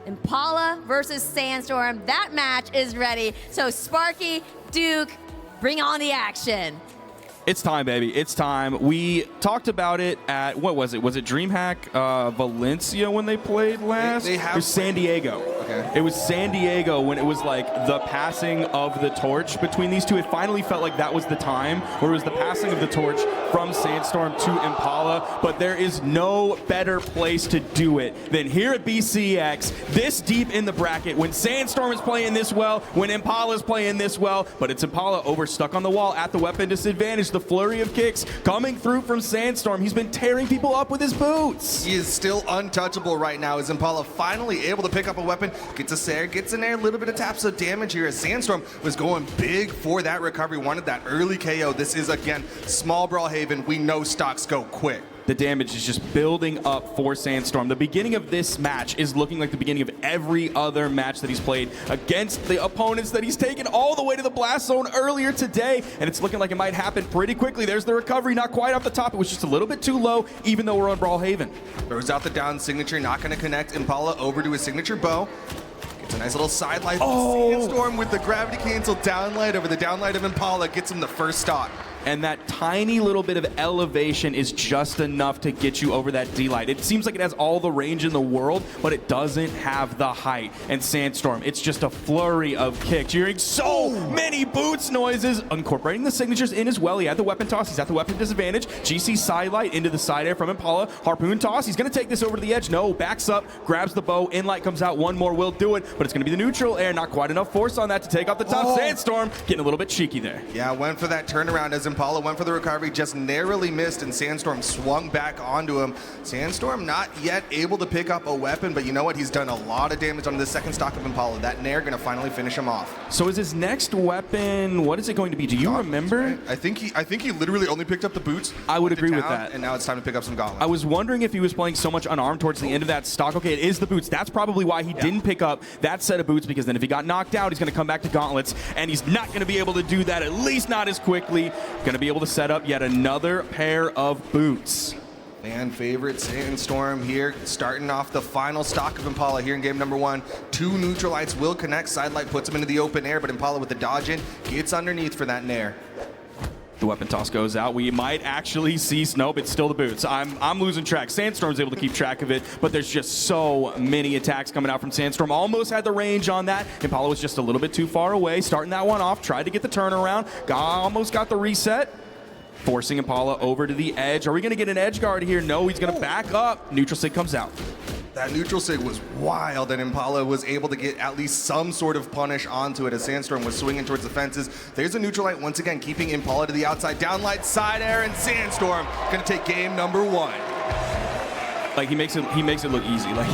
Impala versus Sandstorm. That match is ready. So Sparky, Duke, bring on the action. It's time, baby. It's time. We talked about it at, what was it? Was it DreamHack Valencia when they played last? It was San Diego. Okay. It was San Diego when it was like the passing of the torch between these two. It finally felt like that was the time where it was the passing of the torch from Sandstorm to Impala. But there is no better place to do it than here at BCX, this deep in the bracket, when Sandstorm is playing this well, when Impala is playing this well. But it's Impala over, stuck on the wall at the weapon disadvantage. The flurry of kicks coming through from Sandstorm. He's been tearing people up with his boots. He is still untouchable right now as Impala finally able to pick up a weapon, gets in there, a little bit of taps of damage here as Sandstorm was going big for that recovery, wanted that early KO. This is, again, small Brawlhaven. We know stocks go quick. The damage is just building up for Sandstorm. The beginning of this match is looking like the beginning of every other match that he's played against the opponents that he's taken all the way to the blast zone earlier today, and it's looking like it might happen pretty quickly. There's the recovery, not quite off the top. It was just a little bit too low, even though we're on Brawlhaven. Throws out the down signature, not going to connect Impala over to his signature bow. Gets a nice little side light. Oh. Sandstorm with the gravity cancel downlight over the downlight of Impala gets him the first stock. And that tiny little bit of elevation is just enough to get you over that D-light. It seems like it has all the range in the world, but it doesn't have the height. And Sandstorm, it's just a flurry of kicks. You're hearing so many boots noises, incorporating the signatures in as well. He had the weapon toss. He's at the weapon disadvantage. GC side light into the side air from Impala. Harpoon toss. He's going to take this over to the edge. No, backs up, grabs the bow. In light comes out. One more will do it, but it's going to be the neutral air. Not quite enough force on that to take off the top. Sandstorm getting a little bit cheeky there. Yeah, went for that turnaround as Impala went for the recovery, just narrowly missed, and Sandstorm swung back onto him. Sandstorm not yet able to pick up a weapon, but you know what? He's done a lot of damage on the second stock of Impala. That Nair going to finally finish him off. So is his next weapon, what is it going to be? Do you remember? Right? I think he literally only picked up the boots. I would agree with that. And now it's time to pick up some gauntlets. I was wondering if he was playing so much unarmed towards the end of that stock. Okay, it is the boots. That's probably why he didn't pick up that set of boots, because then if he got knocked out, he's going to come back to gauntlets, and he's not going to be able to do that, at least not as quickly. Going to be able to set up yet another pair of boots. Fan favorite Sandstorm here, starting off the final stock of Impala here in game number one. Two neutralites will connect. Sidelight puts him into the open air, but Impala with the dodge in gets underneath for that Nair. The weapon toss goes out. We might actually see, nope, it's still the boots. I'm losing track. Sandstorm's able to keep track of it, but there's just so many attacks coming out from Sandstorm. Almost had the range on that. Impala was just a little bit too far away. Starting that one off, tried to get the turnaround, almost got the reset. Forcing Impala over to the edge. Are we going to get an edge guard here? No, he's going to back up. Neutral sig comes out. That neutral sig was wild, and Impala was able to get at least some sort of punish onto it as Sandstorm was swinging towards the fences. There's a neutral light once again, keeping Impala to the outside. Downlight, side air, and Sandstorm going to take game number one. Like he makes it look easy. Like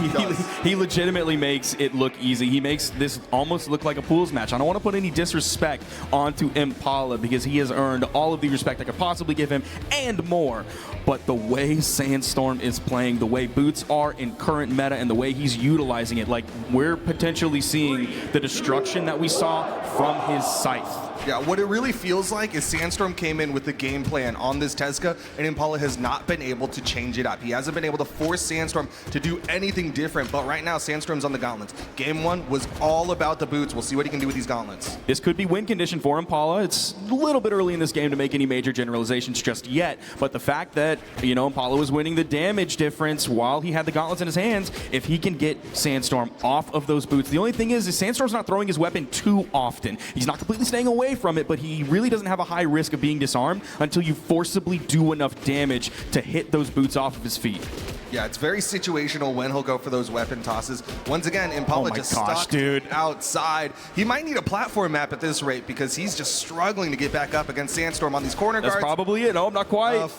he legitimately makes it look easy. He makes this almost look like a pools match. I don't want to put any disrespect onto Impala because he has earned all of the respect I could possibly give him and more. But the way Sandstorm is playing, the way boots are in current meta, and the way he's utilizing it, like we're potentially seeing the destruction that we saw from his scythe. Yeah, what it really feels like is Sandstorm came in with the game plan on this Tezca, and Impala has not been able to change it up. He hasn't been able to force Sandstorm to do anything different, but right now Sandstorm's on the gauntlets. Game one was all about the boots. We'll see what he can do with these gauntlets. This could be win condition for Impala. It's a little bit early in this game to make any major generalizations just yet, but the fact that, you know, Impala was winning the damage difference while he had the gauntlets in his hands, if he can get Sandstorm off of those boots. The only thing is Sandstorm's not throwing his weapon too often. He's not completely staying away from it, but he really doesn't have a high risk of being disarmed until you forcibly do enough damage to hit those boots off of his feet. Yeah, it's very situational when he'll go for those weapon tosses. Once again, Impala just stuck outside. He might need a platform map at this rate because he's just struggling to get back up against Sandstorm on these corner guards. That's probably it. No, not quite.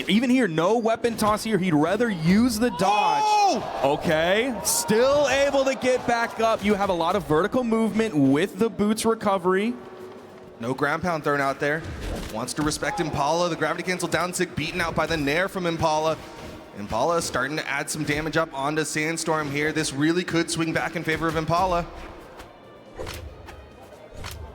Even here, no weapon toss here. He'd rather use the dodge. Oh! Okay, still able to get back up. You have a lot of vertical movement with the boots recovery. No ground pound thrown out there. Wants to respect Impala. The gravity cancel down sick beaten out by the Nair from Impala. Impala starting to add some damage up onto Sandstorm here. This really could swing back in favor of Impala.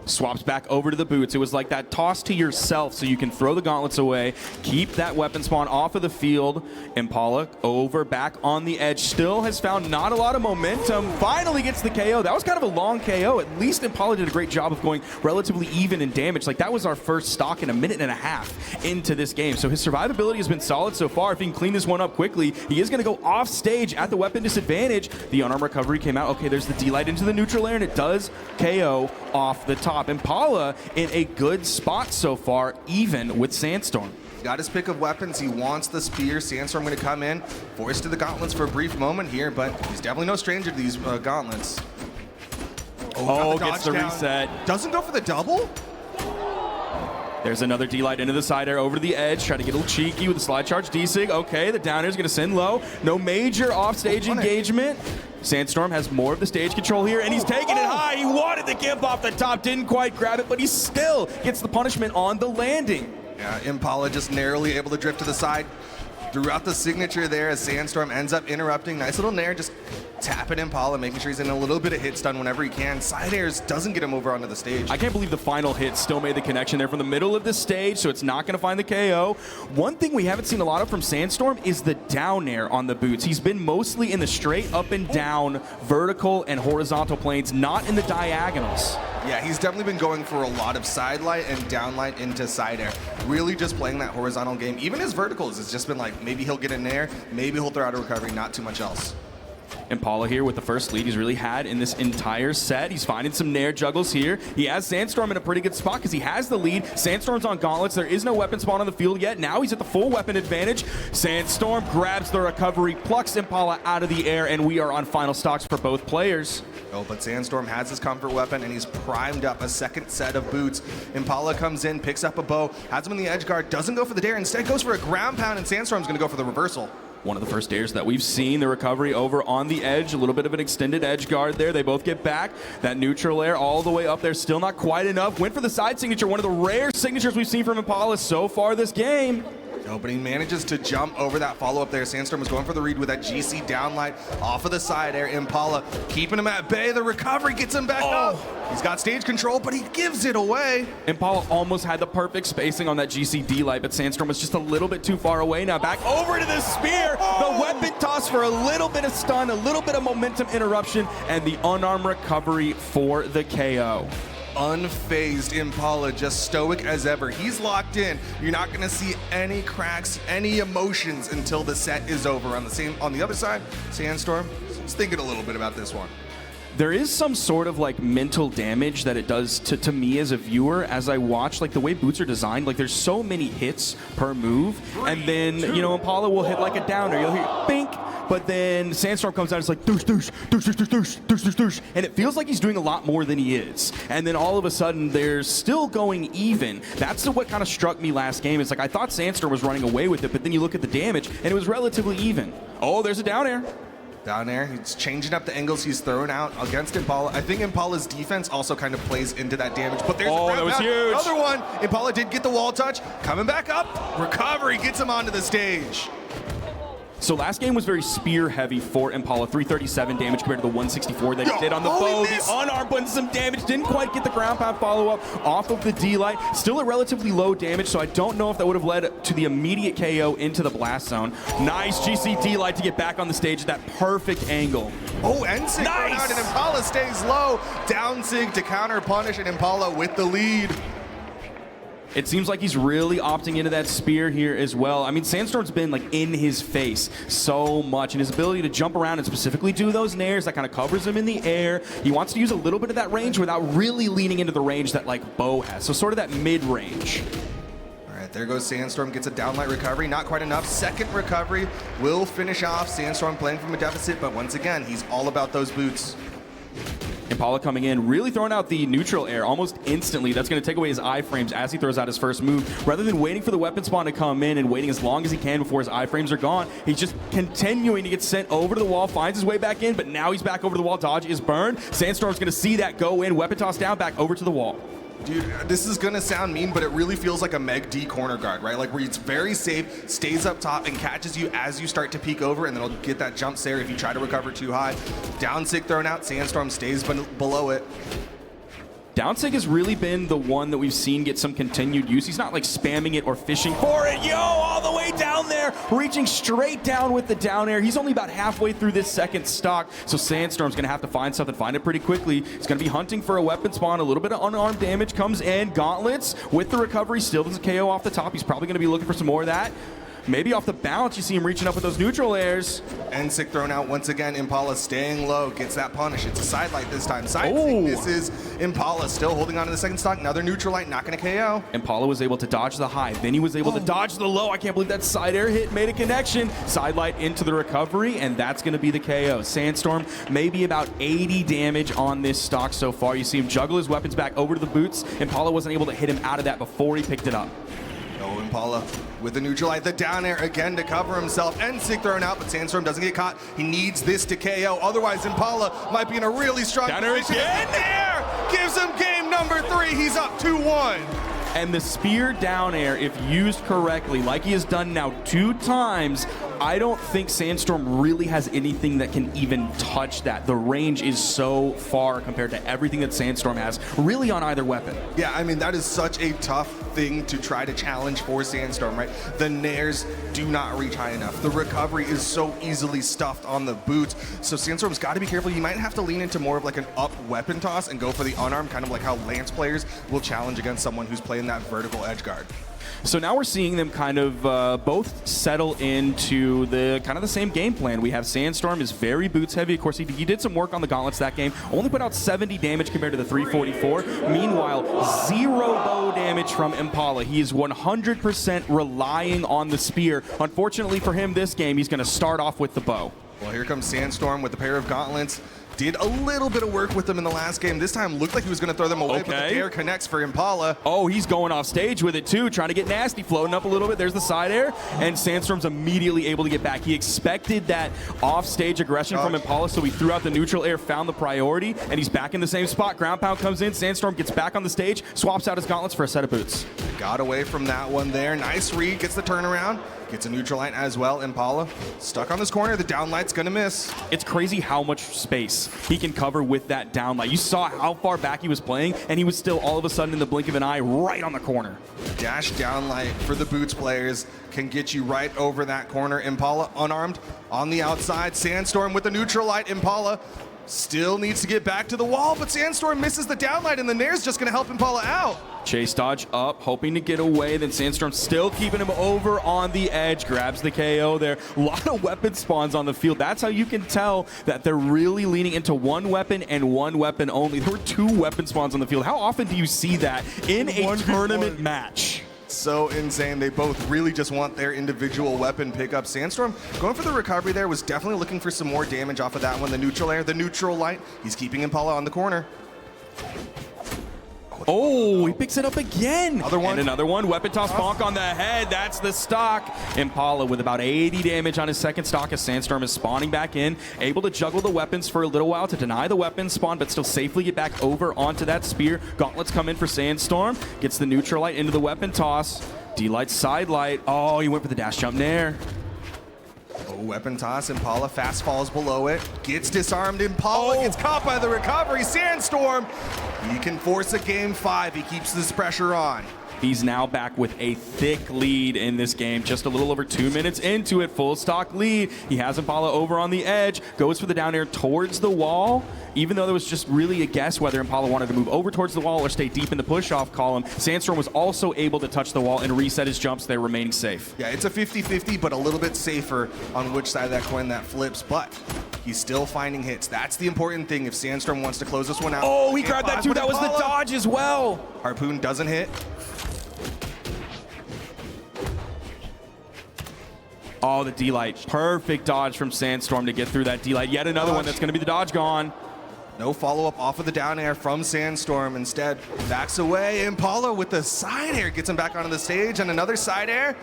Swaps back over to the boots. It was like that toss to yourself so you can throw the gauntlets away, keep that weapon spawn off of the field. Impala over, back on the edge. Still has found not a lot of momentum. Finally gets the KO. That was kind of a long KO. At least Impala did a great job of going relatively even in damage. Like, that was our first stock in a minute and a half into this game. So his survivability has been solid so far. If he can clean this one up quickly, he is going to go off stage at the weapon disadvantage. The unarmed recovery came out. Okay, there's the D-Light into the neutral air, and it does KO off the top. Impala in a good spot so far, even with Sandstorm. Got his pick of weapons. He wants the spear. Sandstorm going to come in, forced to the gauntlets for a brief moment here, but he's definitely no stranger to these gauntlets. Oh, gets the reset. Doesn't go for the double? There's another D-Light into the side air over the edge. Try to get a little cheeky with the slide charge D-Sig. Okay, the down air is going to send low. No major offstage engagement. Sandstorm has more of the stage control here, and he's taking it high. He wanted the gimp off the top, didn't quite grab it, but he still gets the punishment on the landing. Yeah, Impala just narrowly able to drift to the side. Throughout the signature there as Sandstorm ends up interrupting. Nice little nair, just tapping Impala, making sure he's in a little bit of hit stun whenever he can. Side airs doesn't get him over onto the stage. I can't believe the final hit still made the connection there from the middle of the stage, so it's not going to find the KO. One thing we haven't seen a lot of from Sandstorm is the down air on the boots. He's been mostly in the straight up and down, vertical and horizontal planes, not in the diagonals. Yeah, he's definitely been going for a lot of side light and down light into side air. Really just playing that horizontal game. Even his verticals, it's just been like, maybe he'll get in there, maybe he'll throw out a recovery, not too much else. Impala here with the first lead he's really had in this entire set. He's finding some nair juggles here. He has Sandstorm in a pretty good spot because he has the lead. Sandstorm's on gauntlets. There is no weapon spawn on the field yet. Now he's at the full weapon advantage. Sandstorm grabs the recovery, plucks Impala out of the air, and we are on final stocks for both players. Oh, but Sandstorm has his comfort weapon, and he's primed up a second set of boots. Impala comes in, picks up a bow, has him in the edge guard, doesn't go for the dare, instead goes for a ground pound, and Sandstorm's going to go for the reversal. One of the first dares that we've seen, the recovery over on the edge, a little bit of an extended edge guard there. They both get back. That neutral air all the way up there, still not quite enough. Went for the side signature, one of the rare signatures we've seen from Impala so far this game. Oh, but he manages to jump over that follow-up there. Sandstorm was going for the read with that GC downlight off of the side air. Impala keeping him at bay. The recovery gets him back up. He's got stage control, but he gives it away. Impala almost had the perfect spacing on that GC D-Light, but Sandstorm was just a little bit too far away. Now back over to the spear. The weapon toss for a little bit of stun, a little bit of momentum interruption, and the unarmed recovery for the KO. Unfazed Impala, just stoic as ever. He's locked in. You're not going to see any cracks, any emotions until the set is over. On the other side, Sandstorm is thinking a little bit about this one. There is some sort of like mental damage that it does to me as a viewer as I watch, like the way boots are designed. Like there's so many hits per move, and then Impala will hit like a downer. You'll hear bink. But then Sandstorm comes out, it's like, douche, douche, douche, douche, douche, douche, douche, douche. And it feels like he's doing a lot more than he is. And then all of a sudden, they're still going even. That's what kind of struck me last game. It's like, I thought Sandstorm was running away with it, but then you look at the damage, and it was relatively even. Oh, there's a down air. Down air, he's changing up the angles he's throwing out against Impala. I think Impala's defense also kind of plays into that damage, but there's a that was huge. Another one. Impala did get the wall touch, coming back up. Recovery gets him onto the stage. So last game was very spear heavy for Impala, 337 damage compared to the 164 that he did on the bow. The unarmed won some damage, didn't quite get the ground pound follow-up off of the D-Light. Still at relatively low damage, so I don't know if that would have led to the immediate KO into the blast zone. Nice GC D-Light to get back on the stage at that perfect angle. Oh, N-Sig out, and Impala stays low. Down Sig to counter punish, and Impala with the lead. It seems like he's really opting into that spear here as well. I mean, Sandstorm's been like in his face so much, and his ability to jump around and specifically do those nairs, that kind of covers him in the air. He wants to use a little bit of that range without really leaning into the range that like Bo has. So sort of that mid-range. All right, there goes Sandstorm, gets a downlight recovery, not quite enough. Second recovery will finish off. Sandstorm playing from a deficit, but once again, he's all about those boots. Impala coming in, really throwing out the neutral air almost instantly. That's going to take away his iframes as he throws out his first move. Rather than waiting for the weapon spawn to come in and waiting as long as he can before his iframes are gone, he's just continuing to get sent over to the wall, finds his way back in, but now he's back over the wall. Dodge is burned. Sandstorm's going to see that go in, weapon toss down, back over to the wall. Dude, this is gonna sound mean, but it really feels like a Meg D corner guard, right? Like where it's very safe, stays up top, and catches you as you start to peek over, and then it'll get that jump there if you try to recover too high. Down Sig thrown out, Sandstorm stays below it. Downsig has really been the one that we've seen get some continued use. He's not like spamming it or fishing for it. Yo, all the way down there, reaching straight down with the down air. He's only about halfway through this second stock, so Sandstorm's gonna have to find something, find it pretty quickly. He's gonna be hunting for a weapon spawn. A little bit of unarmed damage comes in. Gauntlets with the recovery, still doesn't KO off the top. He's probably gonna be looking for some more of that. Maybe off the bounce, you see him reaching up with those neutral airs. And sick thrown out once again. Impala staying low, gets that punish. It's a side light this time. Side misses. Impala still holding on to the second stock. Another neutral light, not going to KO. Impala was able to dodge the high. Then he was able to dodge the low. I can't believe that side air hit made a connection. Side light into the recovery, and that's going to be the KO. Sandstorm, maybe about 80 damage on this stock so far. You see him juggle his weapons back over to the boots. Impala wasn't able to hit him out of that before he picked it up. Oh, Impala with the neutral light, the down air again to cover himself, and sick thrown out, but Sandstorm doesn't get caught. He needs this to KO, otherwise Impala might be in a really strong position. Again. There gives him game number 3. He's up 2-1. And the spear down air, if used correctly, like he has done now 2 times, I don't think Sandstorm really has anything that can even touch that. The range is so far compared to everything that Sandstorm has, really on either weapon. Yeah, I mean, that is such a tough thing to try to challenge for Sandstorm, right? The nairs do not reach high enough. The recovery is so easily stuffed on the boots. So Sandstorm's got to be careful. He might have to lean into more of like an up weapon toss and go for the unarmed, kind of like how Lance players will challenge against someone who's playing that vertical edge guard. So now we're seeing them kind of both settle into the kind of the same game plan. We have Sandstorm is very boots heavy. Of course, he did some work on the gauntlets that game. Only put out 70 damage compared to the 344. Meanwhile, 0 bow damage from Impala. He is 100% relying on the spear. Unfortunately for him this game, he's going to start off with the bow. Well, here comes Sandstorm with a pair of gauntlets. Did a little bit of work with them in the last game. This time looked like he was going to throw them away, but the dare connects for Impala. Oh, he's going off stage with it too, trying to get nasty, floating up a little bit. There's the side air, and Sandstorm's immediately able to get back. He expected that off-stage aggression from Impala, so he threw out the neutral air, found the priority, and he's back in the same spot. Ground pound comes in, Sandstorm gets back on the stage, swaps out his gauntlets for a set of boots. Got away from that one there. Nice read, gets the turnaround. Gets a neutral light as well. Impala stuck on this corner. The down light's gonna miss. It's crazy how much space he can cover with that down light. You saw how far back he was playing, and he was still all of a sudden in the blink of an eye right on the corner. Dash down light for the boots players can get you right over that corner. Impala unarmed on the outside. Sandstorm with the neutral light. Impala still needs to get back to the wall, but Sandstorm misses the down light, and the nair's just gonna help Impala out. Chase dodge up, hoping to get away. Then Sandstorm still keeping him over on the edge. Grabs the KO there. A lot of weapon spawns on the field. That's how you can tell that they're really leaning into one weapon and one weapon only. There were 2 weapon spawns on the field. How often do you see that in a tournament match? So insane. They both really just want their individual weapon pickup. Sandstorm going for the recovery there, was definitely looking for some more damage off of that one. The neutral air, the neutral light. He's keeping Impala on the corner. Oh, he picks it up again. Another one. And another one. Weapon toss bonk on the head. That's the stock. Impala with about 80 damage on his second stock as Sandstorm is spawning back in. Able to juggle the weapons for a little while to deny the weapon spawn, but still safely get back over onto that spear. Gauntlets come in for Sandstorm. Gets the neutral light into the weapon toss. D-light side light. Oh, he went for the dash jump there. Oh, weapon toss. Impala fast falls below it. Gets disarmed. Impala gets caught by the recovery. Sandstorm, he can force a game 5. He keeps this pressure on. He's now back with a thick lead in this game. Just a little over 2 minutes into it. Full stock lead. He has Impala over on the edge. Goes for the down air towards the wall. Even though there was just really a guess whether Impala wanted to move over towards the wall or stay deep in the push-off column, Sandstorm was also able to touch the wall and reset his jumps there, remaining safe. Yeah, it's a 50-50, but a little bit safer on which side of that coin that flips. But he's still finding hits. That's the important thing if Sandstorm wants to close this one out. Oh, he grabbed that too. That was the dodge as well. Harpoon doesn't hit. Oh, the D-light. Perfect dodge from Sandstorm to get through that D-light. Yet another one that's going to be the dodge gone. No follow-up off of the down air from Sandstorm. Instead, backs away. Impala with the side air gets him back onto the stage, and another side air.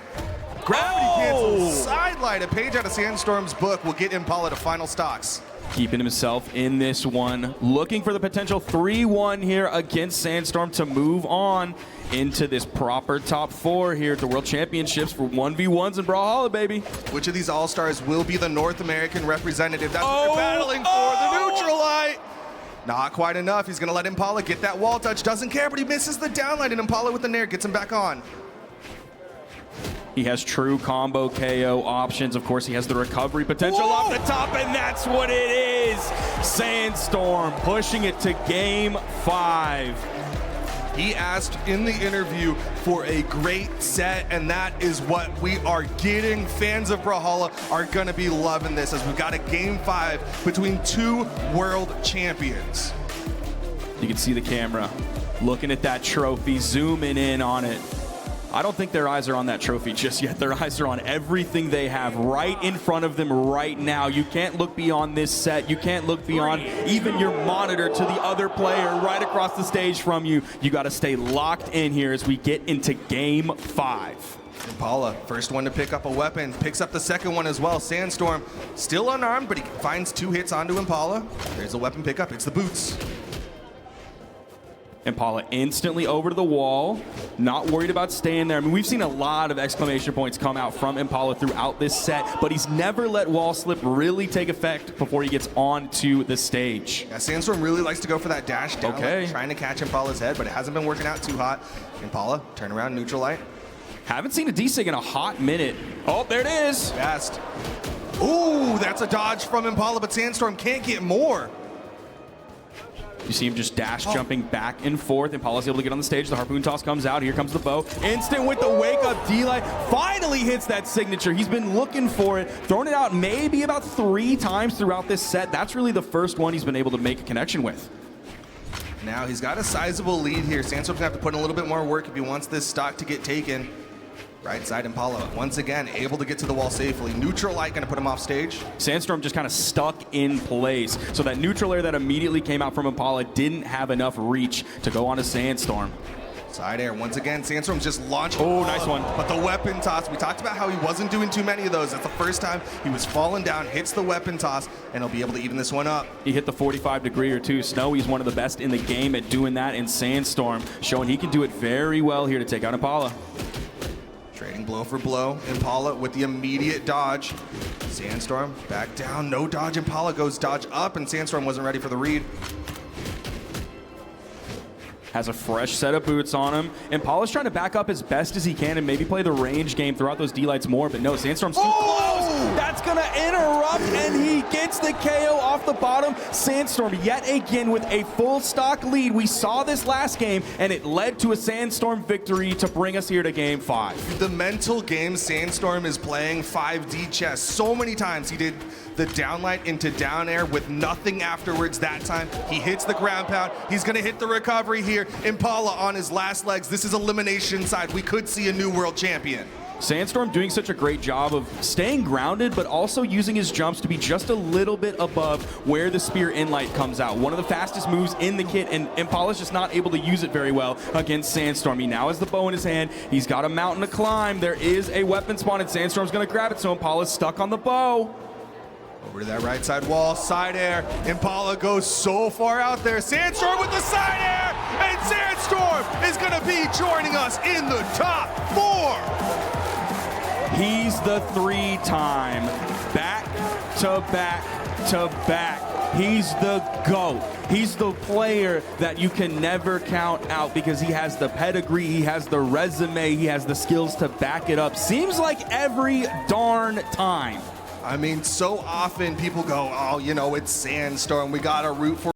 Gravity cancel side light. A page out of Sandstorm's book will get Impala to final stocks. Keeping himself in this one. Looking for the potential 3-1 here against Sandstorm to move on into this proper top 4 here at the World Championships for 1v1s in Brawlhalla, baby. Which of these All-Stars will be the North American representative? That's what they're battling for. The neutral light. Not quite enough. He's going to let Impala get that wall touch. Doesn't care, but he misses the downlight, and Impala with the nair gets him back on. He has true combo KO options. Of course, he has the recovery potential off the top, and that's what it is. Sandstorm pushing it to game 5. He asked in the interview for a great set, and that is what we are getting. Fans of Brawlhalla are going to be loving this as we've got a game 5 between 2 world champions. You can see the camera looking at that trophy, zooming in on it. I don't think their eyes are on that trophy just yet. Their eyes are on everything they have right in front of them right now. You can't look beyond this set. You can't look beyond even your monitor to the other player right across the stage from you. You got to stay locked in here as we get into game 5. Impala, first one to pick up a weapon, picks up the second one as well. Sandstorm still unarmed, but he finds 2 hits onto Impala. There's a weapon pickup. It's the boots. Impala instantly over to the wall, not worried about staying there. I mean, we've seen a lot of exclamation points come out from Impala throughout this set, but he's never let wall slip really take effect before he gets onto the stage. Yeah, Sandstorm really likes to go for that dash down, Okay. trying to catch Impala's head, but it hasn't been working out too hot. Impala, turn around, neutral light. Haven't seen a D-Sig in a hot minute. Oh, there it is. Fast. Ooh, that's a dodge from Impala, but Sandstorm can't get more. You see him just dash jumping back and forth. Impala's able to get on the stage. The harpoon toss comes out. Here comes the bow. Instant with the wake up D-Light. Finally hits that signature. He's been looking for it. Thrown it out maybe about 3 times throughout this set. That's really the first one he's been able to make a connection with. Now he's got a sizable lead here. Sandstorm's gonna have to put in a little bit more work if he wants this stock to get taken. Right side Impala, once again, able to get to the wall safely. Neutral light gonna put him off stage. Sandstorm just kind of stuck in place. So that neutral air that immediately came out from Impala didn't have enough reach to go on to Sandstorm. Side air, once again, Sandstorm's just launched. Oh, nice one. But the weapon toss, we talked about how he wasn't doing too many of those. That's the first time he was falling down, hits the weapon toss, and he'll be able to even this one up. He hit the 45 degree or 2 snow. He's one of the best in the game at doing that in Sandstorm, showing he can do it very well here to take out Impala. Trading blow for blow. Impala with the immediate dodge. Sandstorm back down, no dodge. Impala goes dodge up, and Sandstorm wasn't ready for the read. Has a fresh set of boots on him. Impala's trying to back up as best as he can and maybe play the range game throughout those D-Lights more, but no, Sandstorm's too close. That's gonna interrupt, and he gets the KO off the bottom. Sandstorm yet again with a full stock lead. We saw this last game, and it led to a Sandstorm victory to bring us here to game 5. The mental game Sandstorm is playing 5D chess. So many times he did the downlight into down air with nothing afterwards. That time he hits the ground pound. He's gonna hit the recovery here. Impala on his last legs. This is elimination side. We could see a new world champion. Sandstorm doing such a great job of staying grounded, but also using his jumps to be just a little bit above where the spear inlight comes out. One of the fastest moves in the kit, and Impala's just not able to use it very well against Sandstorm. He now has the bow in his hand. He's got a mountain to climb. There is a weapon spawn, and Sandstorm's gonna grab it, so Impala's stuck on the bow. Over to that right side wall, side air. Impala goes so far out there. Sandstorm with the side air, and Sandstorm is gonna be joining us in the top 4. He's the 3-time back to back to back. He's the GOAT. He's the player that you can never count out because he has the pedigree, he has the resume, he has the skills to back it up. Seems like every darn time. I mean, so often people go, oh, you know, it's Sandstorm. We got to root for